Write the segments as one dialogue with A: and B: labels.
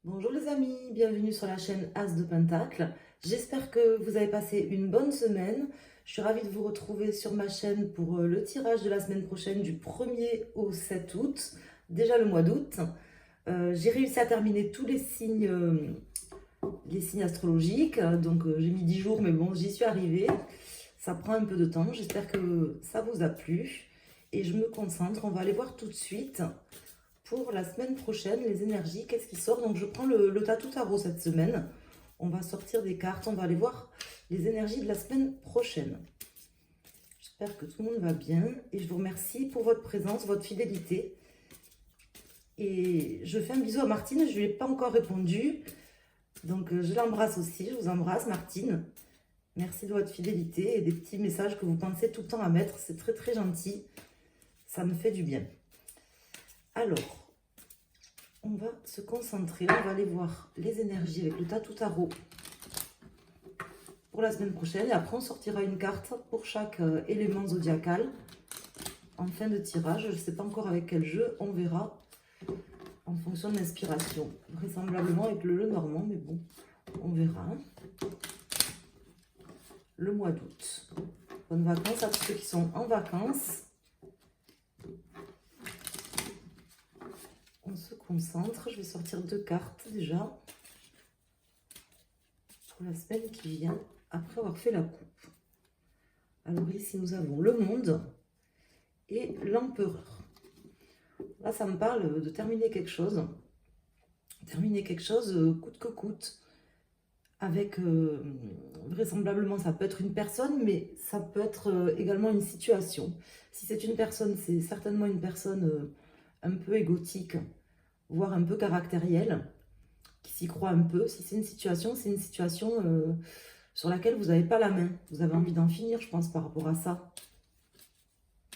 A: Bonjour les amis, bienvenue sur la chaîne As de Pentacle. J'espère que vous avez passé une bonne semaine. Je suis ravie de vous retrouver sur ma chaîne pour le tirage de la semaine prochaine du 1er au 7 août, déjà le mois d'août. J'ai réussi à terminer tous les signes astrologiques, donc j'ai mis 10 jours, mais bon, j'y suis arrivée. Ça prend un peu de temps, j'espère que ça vous a plu. Et je me concentre, on va aller voir tout de suite pour la semaine prochaine, les énergies, qu'est-ce qui sort. Donc je prends le Tatou Tarot cette semaine. On va sortir des cartes, on va aller voir les énergies de la semaine prochaine. J'espère que tout le monde va bien et je vous remercie pour votre présence, votre fidélité. Et je fais un bisou à Martine, je ne lui ai pas encore répondu. Donc je l'embrasse aussi, je vous embrasse Martine. Merci de votre fidélité et des petits messages que vous pensez tout le temps à mettre. C'est très très gentil, ça me fait du bien. Alors, on va se concentrer, on va aller voir les énergies avec le Tatou Tarot pour la semaine prochaine. Et après, on sortira une carte pour chaque élément zodiacal en fin de tirage. Je ne sais pas encore avec quel jeu, on verra en fonction de l'inspiration. Vraisemblablement avec le Lenormand, mais bon, on verra. Le mois d'août. Bonnes vacances à tous ceux qui sont en vacances. On se concentre. Je vais sortir deux cartes déjà pour la semaine qui vient, après avoir fait la coupe. Alors ici, nous avons le monde et l'empereur. Là, ça me parle de terminer quelque chose. Terminer quelque chose coûte que coûte. Avec, vraisemblablement, ça peut être une personne, mais ça peut être également une situation. Si c'est une personne, c'est certainement une personne un peu égotique, voire un peu caractérielle, qui s'y croit un peu. Si c'est une situation sur laquelle vous n'avez pas la main. Vous avez envie d'en finir, je pense, par rapport à ça.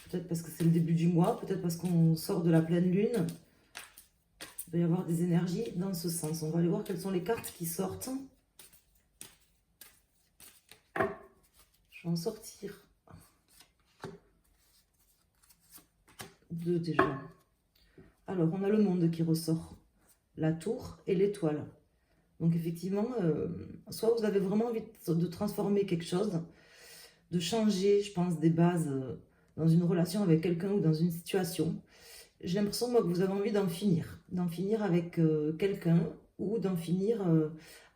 A: Peut-être parce que c'est le début du mois, peut-être parce qu'on sort de la pleine lune. Il va y avoir des énergies dans ce sens. On va aller voir quelles sont les cartes qui sortent. Je vais en sortir deux déjà. Alors, on a le monde qui ressort. La tour et l'étoile. Donc, effectivement, soit vous avez vraiment envie de transformer quelque chose, de changer, je pense, des bases dans une relation avec quelqu'un ou dans une situation. J'ai l'impression, moi, que vous avez envie d'en finir avec quelqu'un ou d'en finir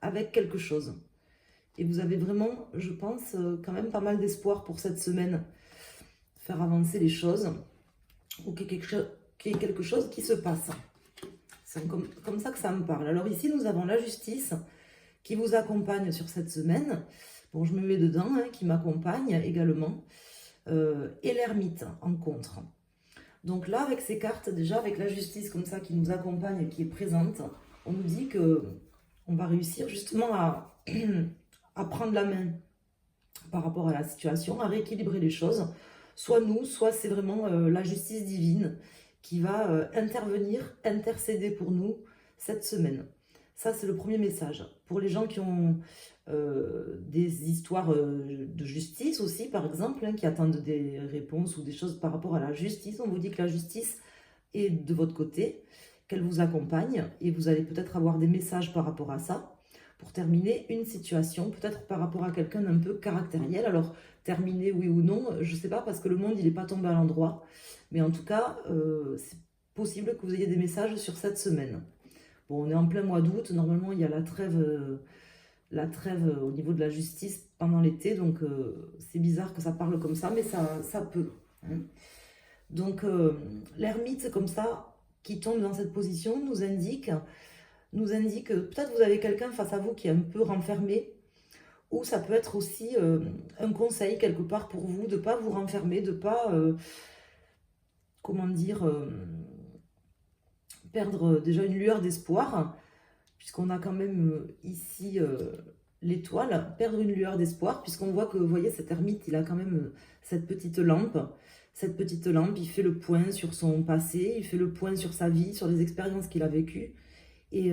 A: avec quelque chose. Et vous avez vraiment, je pense, quand même pas mal d'espoir pour cette semaine. Faire avancer les choses ou qu'il y ait quelque chose qui se passe. C'est comme ça que ça me parle. Alors ici, nous avons la justice qui vous accompagne sur cette semaine. Bon, je me mets dedans, hein, qui m'accompagne également. Et l'ermite en contre. Donc là, avec ces cartes, déjà avec la justice comme ça qui nous accompagne et qui est présente, on nous dit que on va réussir justement à prendre la main par rapport à la situation, à rééquilibrer les choses. Soit nous, soit c'est vraiment la justice divine qui va intervenir, intercéder pour nous cette semaine. Ça, c'est le premier message. Pour les gens qui ont des histoires de justice aussi, par exemple, hein, qui attendent des réponses ou des choses par rapport à la justice, on vous dit que la justice est de votre côté, qu'elle vous accompagne, et vous allez peut-être avoir des messages par rapport à ça, pour terminer une situation, peut-être par rapport à quelqu'un d'un peu caractériel. Alors, terminer oui ou non, je ne sais pas, parce que le monde, il n'est pas tombé à l'endroit, mais en tout cas, c'est possible que vous ayez des messages sur cette semaine. Bon, on est en plein mois d'août, normalement il y a la trêve au niveau de la justice pendant l'été, donc c'est bizarre que ça parle comme ça, mais ça peut. Hein. Donc l'ermite comme ça, qui tombe dans cette position, nous indique peut-être vous avez quelqu'un face à vous qui est un peu renfermé, ou ça peut être aussi un conseil quelque part pour vous de ne pas vous renfermer, de ne pas, comment dire, perdre déjà une lueur d'espoir, puisqu'on a quand même ici l'étoile, perdre une lueur d'espoir, puisqu'on voit que, vous voyez, cet ermite, il a quand même cette petite lampe. Cette petite lampe, il fait le point sur son passé, il fait le point sur sa vie, sur les expériences qu'il a vécues. Et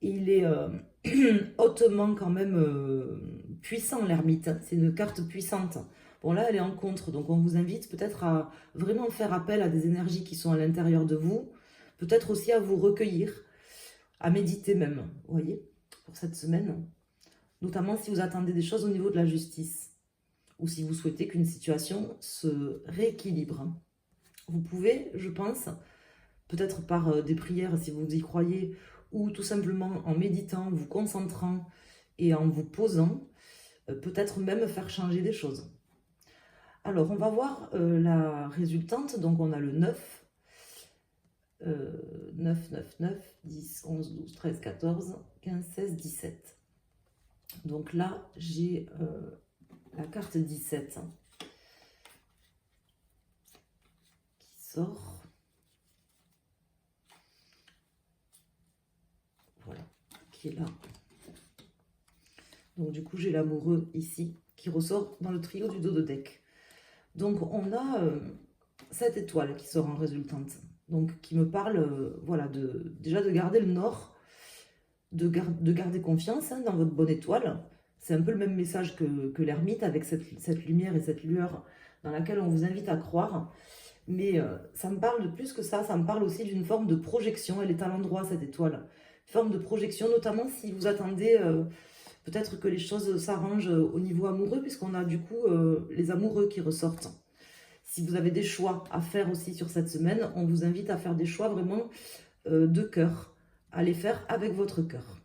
A: il est hautement quand même puissant, l'ermite. C'est une carte puissante. Bon, là, elle est en contre, donc on vous invite peut-être à vraiment faire appel à des énergies qui sont à l'intérieur de vous, peut-être aussi à vous recueillir, à méditer même, vous voyez, pour cette semaine. Notamment si vous attendez des choses au niveau de la justice ou si vous souhaitez qu'une situation se rééquilibre. Vous pouvez, je pense, peut-être par des prières si vous y croyez, ou tout simplement en méditant, vous concentrant et en vous posant, peut-être même faire changer des choses. Alors, on va voir la résultante. Donc, on a le 9, 9, 9, 9, 10, 11, 12, 13, 14, 15, 16, 17. Donc là, j'ai la carte 17 qui sort. Voilà, qui est là. Donc du coup, j'ai l'amoureux ici qui ressort dans le trio du dos de deck. Donc on a cette étoile qui sort en résultante. Donc qui me parle voilà, déjà de garder le nord, de garder confiance dans votre bonne étoile. C'est un peu le même message que l'ermite avec cette lumière et cette lueur dans laquelle on vous invite à croire. Mais ça me parle de plus que ça me parle aussi d'une forme de projection. Elle est à l'endroit, cette étoile. Une forme de projection, notamment si vous attendez peut-être que les choses s'arrangent au niveau amoureux, puisqu'on a du coup les amoureux qui ressortent. Si vous avez des choix à faire aussi sur cette semaine, on vous invite à faire des choix vraiment de cœur, à les faire avec votre cœur.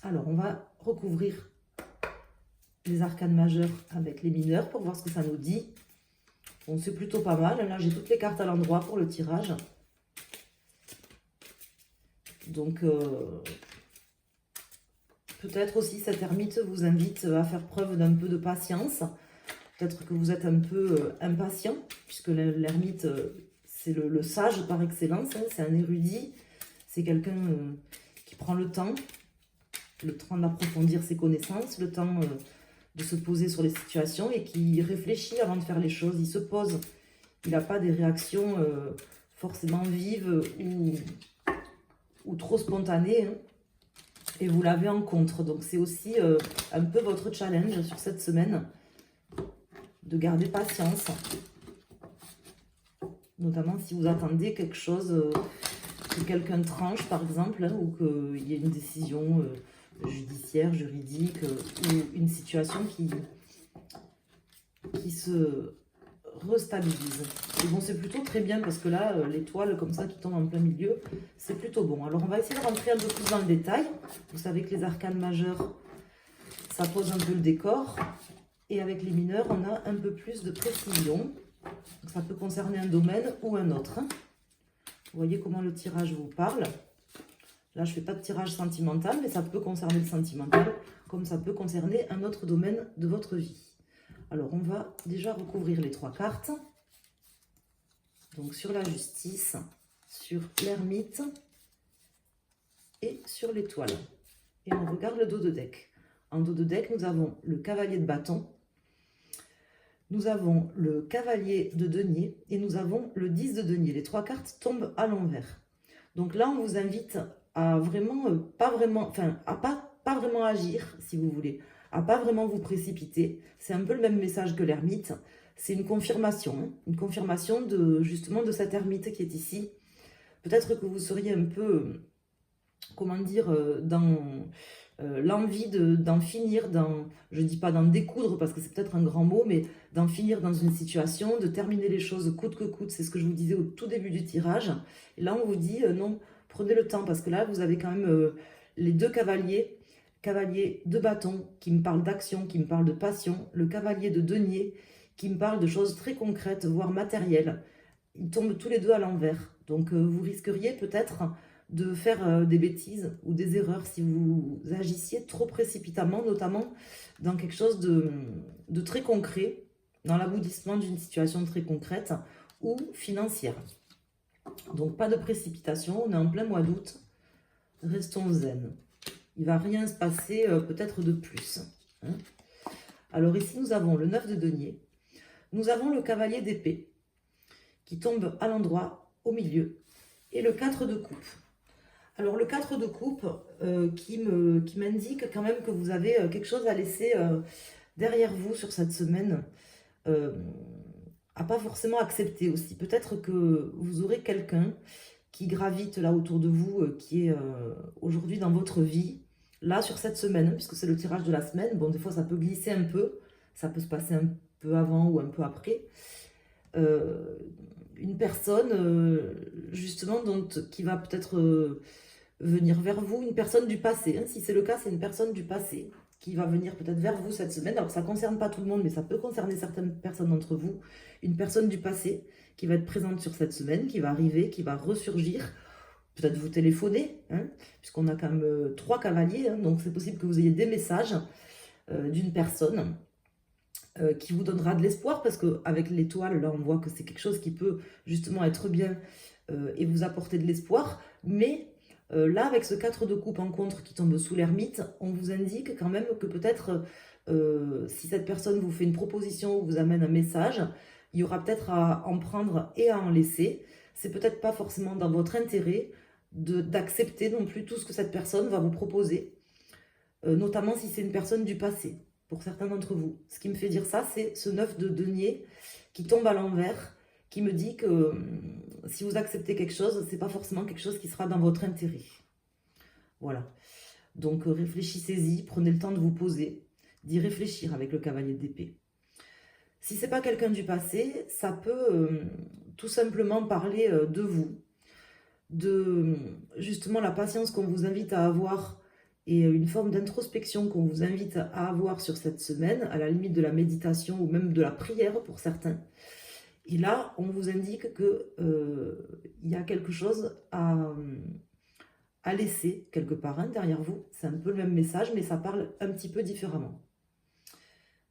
A: Alors, on va recouvrir les arcanes majeures avec les mineurs pour voir ce que ça nous dit. Bon, c'est plutôt pas mal. Là, j'ai toutes les cartes à l'endroit pour le tirage. Donc, peut-être aussi cette ermite vous invite à faire preuve d'un peu de patience. Peut-être que vous êtes un peu impatient, puisque l'ermite, c'est le sage par excellence. Hein, c'est un érudit. C'est quelqu'un qui prend le temps d'approfondir ses connaissances, le temps de se poser sur les situations et qui réfléchit avant de faire les choses. Il se pose. Il n'a pas des réactions forcément vives ou trop spontanées. Hein, et vous l'avez en contre. Donc c'est aussi un peu votre challenge sur cette semaine, de garder patience. Notamment si vous attendez quelque chose, que quelqu'un tranche par exemple, hein, ou qu'il y ait une décision judiciaire, juridique, ou une situation qui se restabilise. Et bon, c'est plutôt très bien parce que là, l'étoile comme ça qui tombe en plein milieu, c'est plutôt bon. Alors, on va essayer de rentrer un peu plus dans le détail. Vous savez que les arcanes majeures, ça pose un peu le décor. Et avec les mineurs, on a un peu plus de précision. Donc, ça peut concerner un domaine ou un autre. Vous voyez comment le tirage vous parle. Là, je ne fais pas de tirage sentimental, mais ça peut concerner le sentimental, comme ça peut concerner un autre domaine de votre vie. Alors, on va déjà recouvrir les trois cartes. Donc, sur la justice, sur l'ermite et sur l'étoile. Et on regarde le dos de deck. En dos de deck, nous avons le cavalier de bâton, nous avons le cavalier de denier et nous avons le 10 de denier. Les trois cartes tombent à l'envers. Donc là, on vous invite à vraiment, pas vraiment agir, si vous voulez, à pas vraiment vous précipiter. C'est un peu le même message que l'ermite. C'est une confirmation, hein, une confirmation justement de cette ermite qui est ici. Peut-être que vous seriez un peu, comment dire, dans l'envie d'en finir, je ne dis pas d'en découdre parce que c'est peut-être un grand mot, mais d'en finir dans une situation, de terminer les choses coûte que coûte. C'est ce que je vous disais au tout début du tirage. Et là, on vous dit non, prenez le temps parce que là, vous avez quand même les deux cavaliers. Cavalier de bâton qui me parle d'action, qui me parle de passion. Le cavalier de denier qui me parle de choses très concrètes, voire matérielles. Ils tombent tous les deux à l'envers. Donc, vous risqueriez peut-être de faire des bêtises ou des erreurs si vous agissiez trop précipitamment, notamment dans quelque chose de très concret, dans l'aboutissement d'une situation très concrète ou financière. Donc pas de précipitation, on est en plein mois d'août, restons zen. Il ne va rien se passer peut-être de plus. Hein. Alors ici nous avons le 9 de denier, nous avons le cavalier d'épée qui tombe à l'endroit au milieu et le 4 de coupe. Alors, le 4 de coupe qui m'indique quand même que vous avez quelque chose à laisser derrière vous sur cette semaine, à pas forcément accepter aussi. Peut-être que vous aurez quelqu'un qui gravite là autour de vous, qui est aujourd'hui dans votre vie, là sur cette semaine, puisque c'est le tirage de la semaine. Bon, des fois ça peut glisser un peu, ça peut se passer un peu avant ou un peu après. Une personne justement qui va peut-être venir vers vous, une personne du passé. Hein. Si c'est le cas, c'est une personne du passé qui va venir peut-être vers vous cette semaine. Alors ça ne concerne pas tout le monde, mais ça peut concerner certaines personnes d'entre vous. Une personne du passé qui va être présente sur cette semaine, qui va arriver, qui va ressurgir. Peut-être vous téléphoner, hein, puisqu'on a quand même 3 cavaliers, hein, donc c'est possible que vous ayez des messages d'une personne qui vous donnera de l'espoir, parce qu'avec l'étoile, là, on voit que c'est quelque chose qui peut justement être bien et vous apporter de l'espoir. Mais là, avec ce 4 de coupe en contre qui tombe sous l'ermite, on vous indique quand même que peut-être, si cette personne vous fait une proposition ou vous amène un message, il y aura peut-être à en prendre et à en laisser. C'est peut-être pas forcément dans votre intérêt d'accepter non plus tout ce que cette personne va vous proposer, notamment si c'est une personne du passé. Pour certains d'entre vous. Ce qui me fait dire ça, c'est ce 9 de denier qui tombe à l'envers, qui me dit que si vous acceptez quelque chose, c'est pas forcément quelque chose qui sera dans votre intérêt. Voilà. Donc réfléchissez-y, prenez le temps de vous poser, d'y réfléchir avec le cavalier d'épée. Si c'est pas quelqu'un du passé, ça peut tout simplement parler de vous, de justement la patience qu'on vous invite à avoir et une forme d'introspection qu'on vous invite à avoir sur cette semaine, à la limite de la méditation ou même de la prière pour certains. Et là, on vous indique qu'il y a quelque chose à laisser quelque part derrière vous. C'est un peu le même message, mais ça parle un petit peu différemment.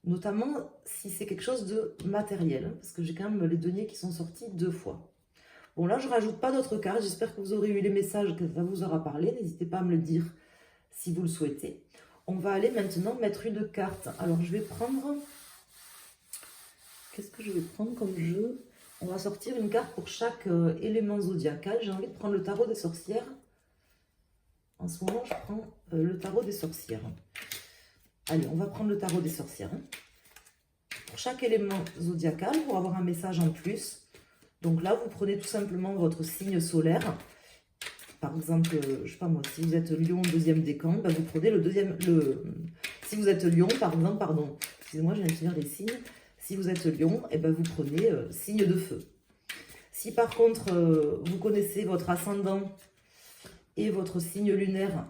A: Notamment si c'est quelque chose de matériel, parce que j'ai quand même les deniers qui sont sortis 2 fois. Bon, là, je ne rajoute pas d'autres cartes. J'espère que vous aurez eu les messages, que ça vous aura parlé. N'hésitez pas à me le dire si vous le souhaitez. On va aller maintenant mettre une carte. Alors, je vais prendre... Qu'est-ce que je vais prendre comme jeu? On va sortir une carte pour chaque élément zodiacal. J'ai envie de prendre le tarot des sorcières. En ce moment, je prends le tarot des sorcières. Allez, on va prendre le tarot des sorcières. Pour chaque élément zodiacal, pour avoir un message en plus. Donc là, vous prenez tout simplement votre signe solaire. Par exemple, je ne sais pas moi, si vous êtes Lion, deuxième décan, ben vous prenez le deuxième... Si vous êtes Lion, par exemple, pardon, excusez-moi, je viens de finir les signes. Si vous êtes Lion, et ben vous prenez signe de feu. Si par contre, vous connaissez votre ascendant et votre signe lunaire,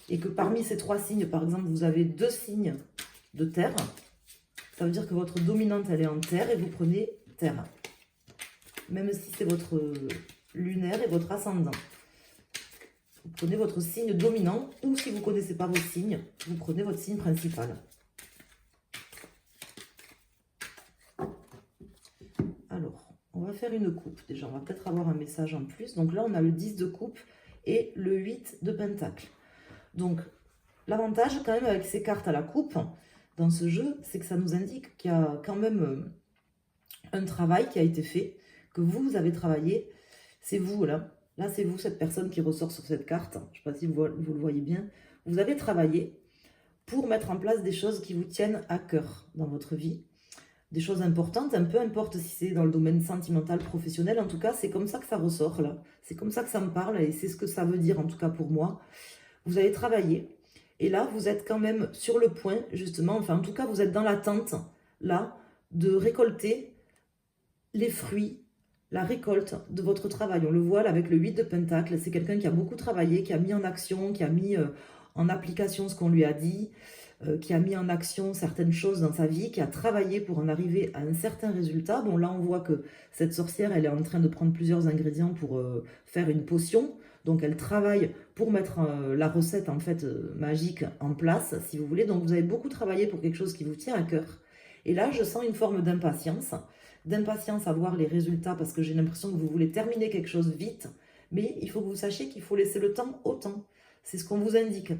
A: et que parmi ces 3 signes, par exemple, vous avez 2 signes de terre, ça veut dire que votre dominante, elle est en terre, et vous prenez terre. Même si c'est votre lunaire et votre ascendant. Vous prenez votre signe dominant, ou si vous ne connaissez pas vos signes, vous prenez votre signe principal. Alors, on va faire une coupe. Déjà, on va peut-être avoir un message en plus. Donc là, on a le 10 de coupe et le 8 de pentacle. Donc, l'avantage quand même avec ces cartes à la coupe, dans ce jeu, c'est que ça nous indique qu'il y a quand même un travail qui a été fait, que vous avez travaillé. C'est vous, là. Là, c'est vous, cette personne qui ressort sur cette carte. Je ne sais pas si vous le voyez bien. Vous avez travaillé pour mettre en place des choses qui vous tiennent à cœur dans votre vie. Des choses importantes, peu importe si c'est dans le domaine sentimental, professionnel. En tout cas, c'est comme ça que ça ressort, là. C'est comme ça que ça me parle et c'est ce que ça veut dire, en tout cas pour moi. Vous avez travaillé. Et là, vous êtes quand même sur le point, justement, enfin, en tout cas, vous êtes dans l'attente, là, de récolter les fruits, la récolte de votre travail. On le voit là avec le 8 de pentacle. C'est quelqu'un qui a beaucoup travaillé, qui a mis en action, qui a mis en application ce qu'on lui a dit, qui a mis en action certaines choses dans sa vie, qui a travaillé pour en arriver à un certain résultat. Bon, là, on voit que cette sorcière, elle est en train de prendre plusieurs ingrédients pour faire une potion. Donc, elle travaille pour mettre la recette, en fait, magique en place, si vous voulez. Donc, vous avez beaucoup travaillé pour quelque chose qui vous tient à cœur. Et là, je sens une forme d'impatience à voir les résultats, parce que j'ai l'impression que vous voulez terminer quelque chose vite, mais il faut que vous sachiez qu'il faut laisser le temps au temps. C'est ce qu'on vous indique.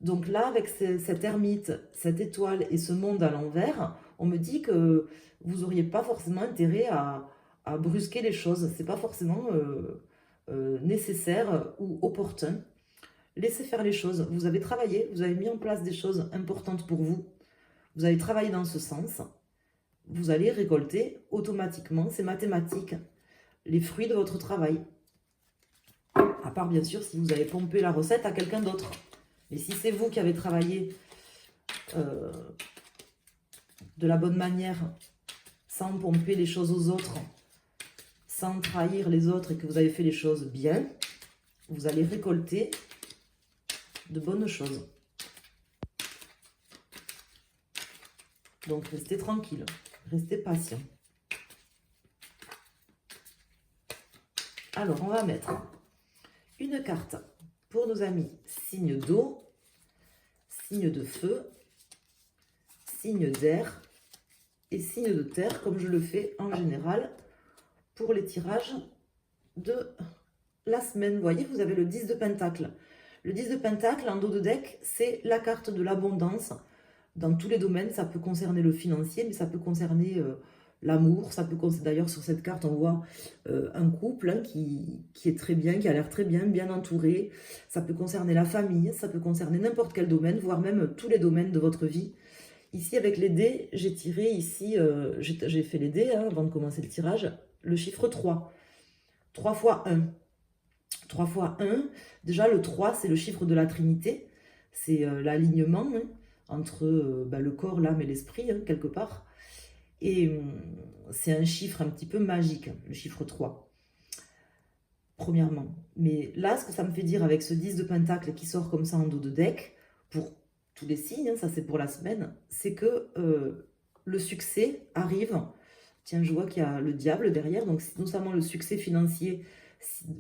A: Donc là, avec cette ermite, cette étoile et ce monde à l'envers, on me dit que vous n'auriez pas forcément intérêt à brusquer les choses. Ce n'est pas forcément nécessaire ou opportun. Laissez faire les choses. Vous avez travaillé, vous avez mis en place des choses importantes pour vous. Vous avez travaillé dans ce sens. Vous allez récolter automatiquement, c'est mathématique, les fruits de votre travail. À part, bien sûr, si vous avez pompé la recette à quelqu'un d'autre. Mais si c'est vous qui avez travaillé de la bonne manière, sans pomper les choses aux autres, sans trahir les autres et que vous avez fait les choses bien, vous allez récolter de bonnes choses. Donc, restez tranquille, restez patient. Alors, on va mettre une carte pour nos amis signe d'eau, signe de feu, signe d'air et signe de terre, comme je le fais en général pour les tirages de la semaine. Vous voyez, vous avez le 10 de Pentacle. Le 10 de Pentacle, en dos de deck, c'est la carte de l'abondance. Dans tous les domaines, ça peut concerner le financier, mais ça peut concerner l'amour. Ça peut concerner, d'ailleurs, sur cette carte, on voit un couple hein, qui est très bien, qui a l'air très bien, bien entouré. Ça peut concerner la famille, ça peut concerner n'importe quel domaine, voire même tous les domaines de votre vie. Ici, avec les dés, j'ai tiré ici, j'ai fait les dés hein, avant de commencer le tirage, le chiffre 3. 3 fois 1. 3 fois 1. Déjà, le 3, c'est le chiffre de la Trinité. C'est l'alignement hein, entre le corps, l'âme et l'esprit, hein, quelque part. Et c'est un chiffre un petit peu magique, le chiffre 3. Premièrement. Mais là, ce que ça me fait dire avec ce 10 de Pentacle qui sort comme ça en dos de deck, pour tous les signes, hein, ça c'est pour la semaine, c'est que le succès arrive. Tiens, je vois qu'il y a le diable derrière, donc non seulement le succès financier,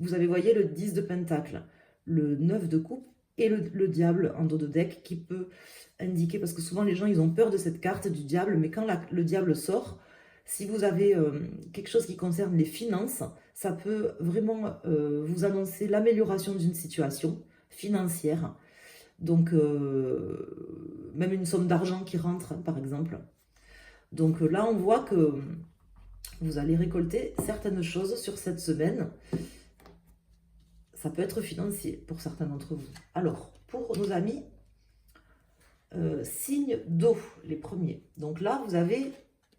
A: vous avez, voyez, le 10 de Pentacle, le 9 de coupe et le diable en dos de deck qui peut indiquer, parce que souvent les gens, ils ont peur de cette carte du diable, mais quand le diable sort, si vous avez quelque chose qui concerne les finances, ça peut vraiment vous annoncer l'amélioration d'une situation financière. Donc, même une somme d'argent qui rentre, hein, par exemple. Donc là, on voit que vous allez récolter certaines choses sur cette semaine. Ça peut être financier pour certains d'entre vous. Alors, pour nos amis, signes d'eau, les premiers. Donc là, vous avez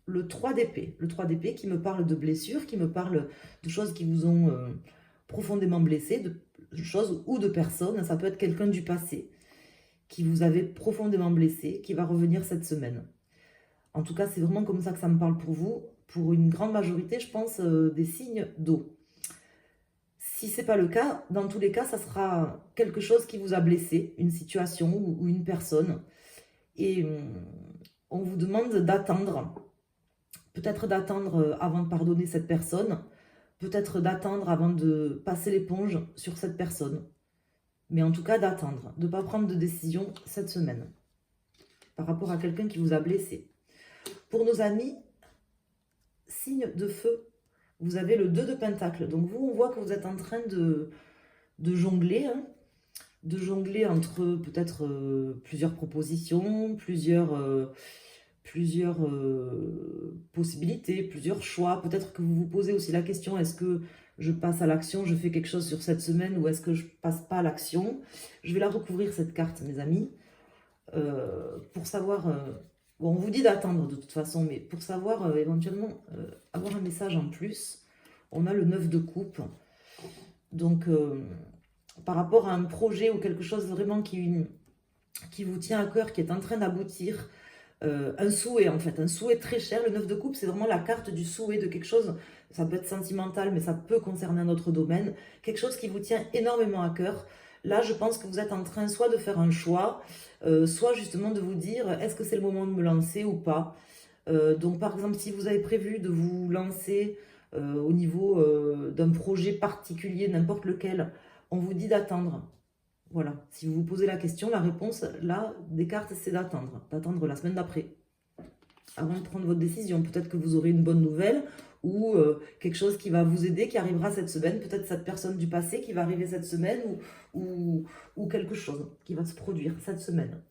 A: le 3 d'épée. Le 3 d'épée qui me parle de blessures, qui me parle de choses qui vous ont profondément blessé, de choses ou de personnes. Ça peut être quelqu'un du passé qui vous avait profondément blessé, qui va revenir cette semaine. En tout cas, c'est vraiment comme ça que ça me parle pour vous. Pour une grande majorité, je pense, des signes d'eau. Si ce n'est pas le cas, dans tous les cas, ça sera quelque chose qui vous a blessé, une situation ou une personne. Et on vous demande d'attendre. Peut-être d'attendre avant de pardonner cette personne. Peut-être d'attendre avant de passer l'éponge sur cette personne. Mais en tout cas, d'attendre, de ne pas prendre de décision cette semaine par rapport à quelqu'un qui vous a blessé. Pour nos amis, signe de feu, vous avez le 2 de Pentacle. Donc vous, on voit que vous êtes en train de jongler, hein, de jongler entre peut-être plusieurs propositions, plusieurs possibilités, plusieurs choix. Peut-être que vous vous posez aussi la question, est-ce que je passe à l'action, je fais quelque chose sur cette semaine ou est-ce que je passe pas à l'action? Je vais la recouvrir cette carte, mes amis, pour savoir... bon, on vous dit d'attendre de toute façon, mais pour savoir éventuellement avoir un message en plus, on a le 9 de coupe. Donc, par rapport à un projet ou quelque chose vraiment qui vous tient à cœur, qui est en train d'aboutir, un souhait en fait, un souhait très cher. Le 9 de coupe, c'est vraiment la carte du souhait de quelque chose. Ça peut être sentimental, mais ça peut concerner un autre domaine. Quelque chose qui vous tient énormément à cœur. Là, je pense que vous êtes en train soit de faire un choix, soit justement de vous dire, est-ce que c'est le moment de me lancer ou pas? Donc, par exemple, si vous avez prévu de vous lancer au niveau d'un projet particulier, n'importe lequel, on vous dit d'attendre. Voilà, si vous vous posez la question, la réponse, là, des cartes, c'est d'attendre la semaine d'après, avant de prendre votre décision. Peut-être que vous aurez une bonne nouvelle ou quelque chose qui va vous aider, qui arrivera cette semaine, peut-être cette personne du passé qui va arriver cette semaine ou quelque chose qui va se produire cette semaine.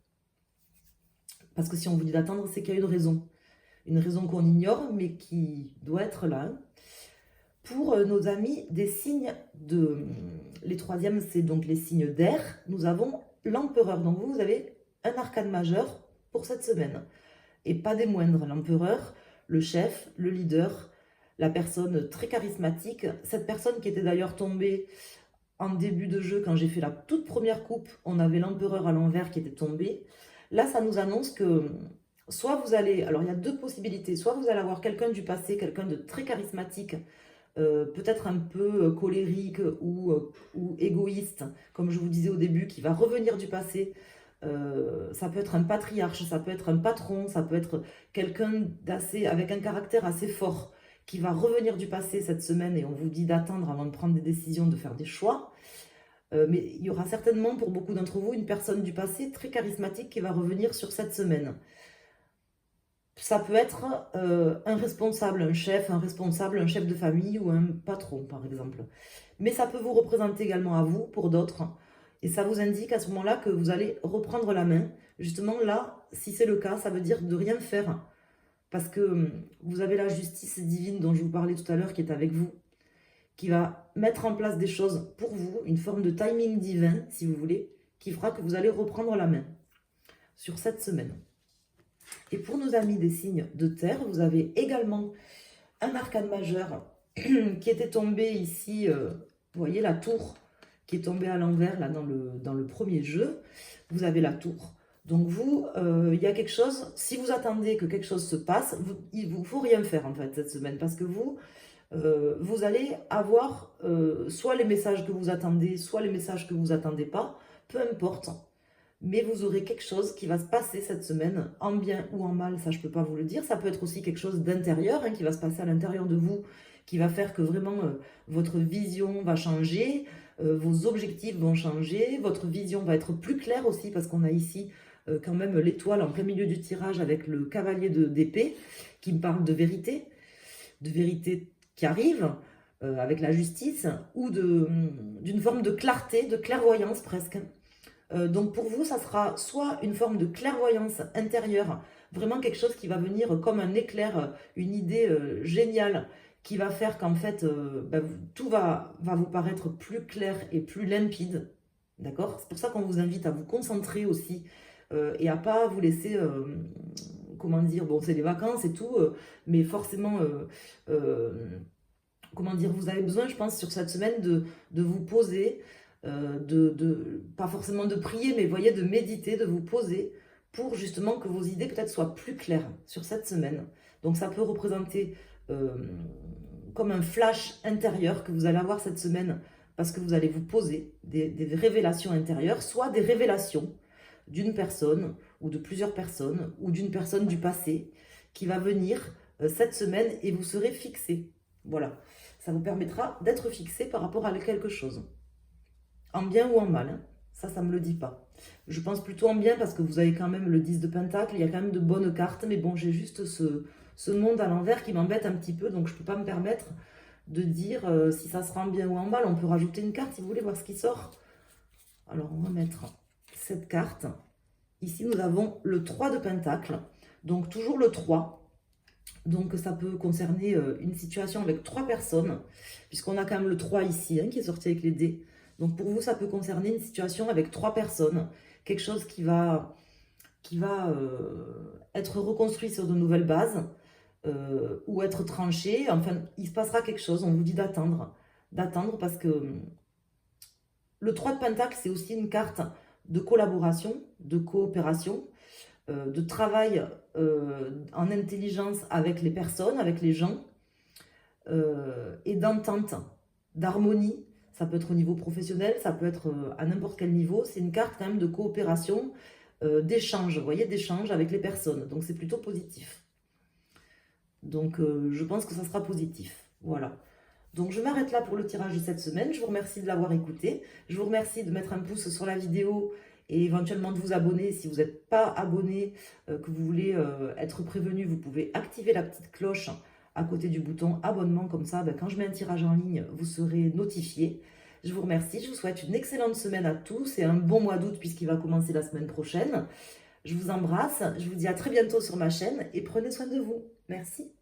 A: Parce que si on vous dit d'attendre, c'est qu'il y a une raison qu'on ignore, mais qui doit être là. Pour nos amis des signes de... Les troisièmes, c'est donc les signes d'air. Nous avons l'empereur. Donc vous avez un arcane majeur pour cette semaine. Et pas des moindres. L'empereur, le chef, le leader, la personne très charismatique. Cette personne qui était d'ailleurs tombée en début de jeu, quand j'ai fait la toute première coupe, on avait l'empereur à l'envers qui était tombé. Là, ça nous annonce que soit vous allez... Alors, il y a deux possibilités. Soit vous allez avoir quelqu'un du passé, quelqu'un de très charismatique, peut-être un peu colérique ou égoïste, comme je vous disais au début, qui va revenir du passé. Ça peut être un patriarche, ça peut être un patron, ça peut être quelqu'un avec un caractère assez fort qui va revenir du passé cette semaine et on vous dit d'attendre avant de prendre des décisions, de faire des choix. Mais il y aura certainement pour beaucoup d'entre vous une personne du passé très charismatique qui va revenir sur cette semaine. Ça peut être un responsable, un chef de famille ou un patron, par exemple. Mais ça peut vous représenter également à vous, pour d'autres. Et ça vous indique à ce moment-là que vous allez reprendre la main. Justement, là, si c'est le cas, ça veut dire de rien faire. Parce que vous avez la justice divine dont je vous parlais tout à l'heure qui est avec vous, qui va mettre en place des choses pour vous, une forme de timing divin, si vous voulez, qui fera que vous allez reprendre la main sur cette semaine. Et pour nos amis des signes de terre, vous avez également un arcane majeur qui était tombé ici, vous voyez la tour qui est tombée à l'envers là dans le premier jeu. Vous avez la tour. Donc vous, il y a quelque chose, si vous attendez que quelque chose se passe, il ne vous faut rien faire en fait cette semaine parce que vous allez avoir soit les messages que vous attendez, soit les messages que vous attendez pas, peu importe. Mais vous aurez quelque chose qui va se passer cette semaine, en bien ou en mal, ça je ne peux pas vous le dire. Ça peut être aussi quelque chose d'intérieur qui va se passer à l'intérieur de vous, qui va faire que vraiment votre vision va changer, vos objectifs vont changer, votre vision va être plus claire aussi, parce qu'on a ici quand même l'étoile en plein milieu du tirage avec le cavalier d'épée, qui me parle de vérité qui arrive, avec la justice, ou d'une forme de clarté, de clairvoyance presque. Donc pour vous, ça sera soit une forme de clairvoyance intérieure, vraiment quelque chose qui va venir comme un éclair, une idée géniale, qui va faire qu'en fait, tout va vous paraître plus clair et plus limpide. D'accord? C'est pour ça qu'on vous invite à vous concentrer aussi et à pas vous laisser, comment dire, bon c'est les vacances et tout, mais forcément, comment dire, vous avez besoin, je pense, sur cette semaine de vous poser, pas forcément de prier, mais voyez, de méditer, de vous poser pour justement que vos idées peut-être soient plus claires sur cette semaine. Donc ça peut représenter comme un flash intérieur que vous allez avoir cette semaine parce que vous allez vous poser des révélations intérieures, soit des révélations d'une personne ou de plusieurs personnes ou d'une personne du passé qui va venir cette semaine et vous serez fixé. Voilà, ça vous permettra d'être fixé par rapport à quelque chose. En bien ou en mal, hein. Ça me le dit pas. Je pense plutôt en bien parce que vous avez quand même le 10 de Pentacle, il y a quand même de bonnes cartes, mais bon, j'ai juste ce monde à l'envers qui m'embête un petit peu, donc je ne peux pas me permettre de dire si ça sera en bien ou en mal. On peut rajouter une carte si vous voulez voir ce qui sort. Alors, on va mettre cette carte. Ici, nous avons le 3 de Pentacle, donc toujours le 3. Donc, ça peut concerner une situation avec 3 personnes, puisqu'on a quand même le 3 ici, qui est sorti avec les dés. Donc pour vous, ça peut concerner une situation avec 3 personnes, quelque chose qui va être reconstruit sur de nouvelles bases ou être tranché. Enfin, il se passera quelque chose, on vous dit d'attendre parce que le 3 de Pentacle, c'est aussi une carte de collaboration, de coopération, de travail en intelligence avec les personnes, avec les gens, et d'entente, d'harmonie. Ça peut être au niveau professionnel, ça peut être à n'importe quel niveau. C'est une carte quand même de coopération, d'échange, vous voyez, d'échange avec les personnes. Donc c'est plutôt positif. Donc je pense que ça sera positif. Voilà. Donc je m'arrête là pour le tirage de cette semaine. Je vous remercie de l'avoir écouté. Je vous remercie de mettre un pouce sur la vidéo et éventuellement de vous abonner. Si vous n'êtes pas abonné, que vous voulez être prévenu, vous pouvez activer la petite cloche à côté du bouton abonnement, comme ça, quand je mets un tirage en ligne, vous serez notifié. Je vous remercie, je vous souhaite une excellente semaine à tous et un bon mois d'août puisqu'il va commencer la semaine prochaine. Je vous embrasse, je vous dis à très bientôt sur ma chaîne et prenez soin de vous. Merci.